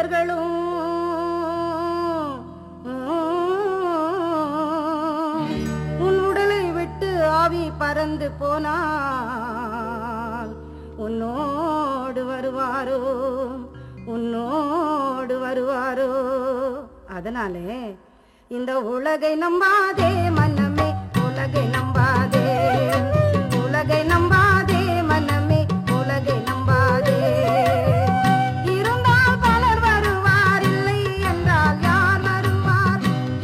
மனிதர்களும் உன் உடலை விட்டு ஆவி பறந்து போனால் உன்னோடு வருவாரோ உன்னோடு வருவாரோ. அதனாலே இந்த உலகை நம்பாதே மனமே, உலகை நம்பாதே, உலகை நம்பாதே மனமே, உலகை நம்பாதே. இருந்தால் பலர் வருவார், இல்லை என்றால் யார் வருவார்?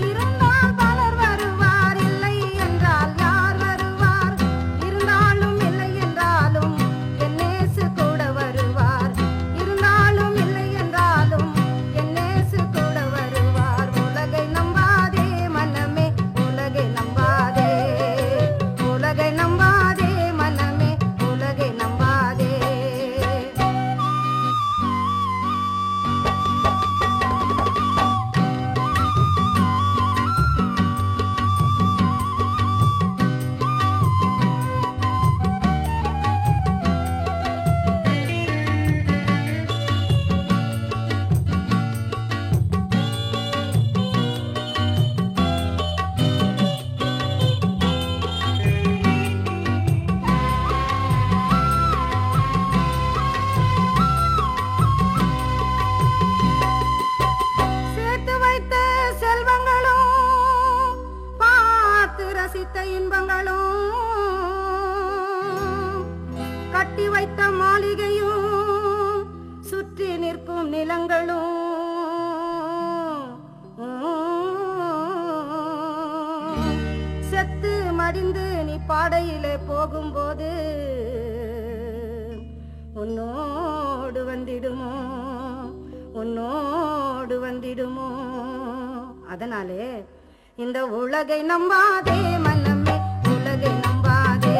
இருந்தால் பலர் வருவார், இல்லை என்றால் யார் வருவார்? இருந்தாலும் இல்லை என்றாலும் என் இயேசு கூட வருவார். இருந்தாலும் இல்லை என்றாலும் என் இயேசு கூட வருவார். உலகை நம்பாதே மனமே, உலகை நம்பாதே, உலகை நம்பாதே மனமே, உலகை நம்பாதே. சேர்த்து வைத்த செல்வங்களும் பார்த்து ரசித்த இன்பங்களும் கட்டி வைத்த மாளிகையும் சுற்றி நிற்கும் நிலங்களும் செத்து மடிந்து நீ பாடையிலே போகும்போது உன்னோடு வந்திடுமோ உன்னோடு வந்திடுமோ. அதனாலே இந்த உலகை நம்பாதே மனமே, உலகை நம்பாதே,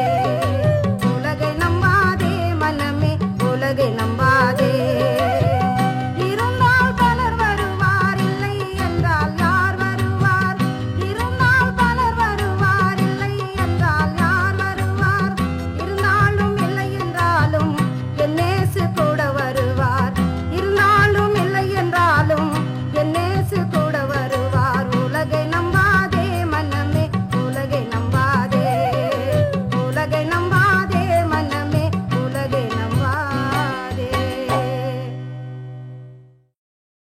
உலகை நம்பாதே மனமே, உலகை நம்பாதே.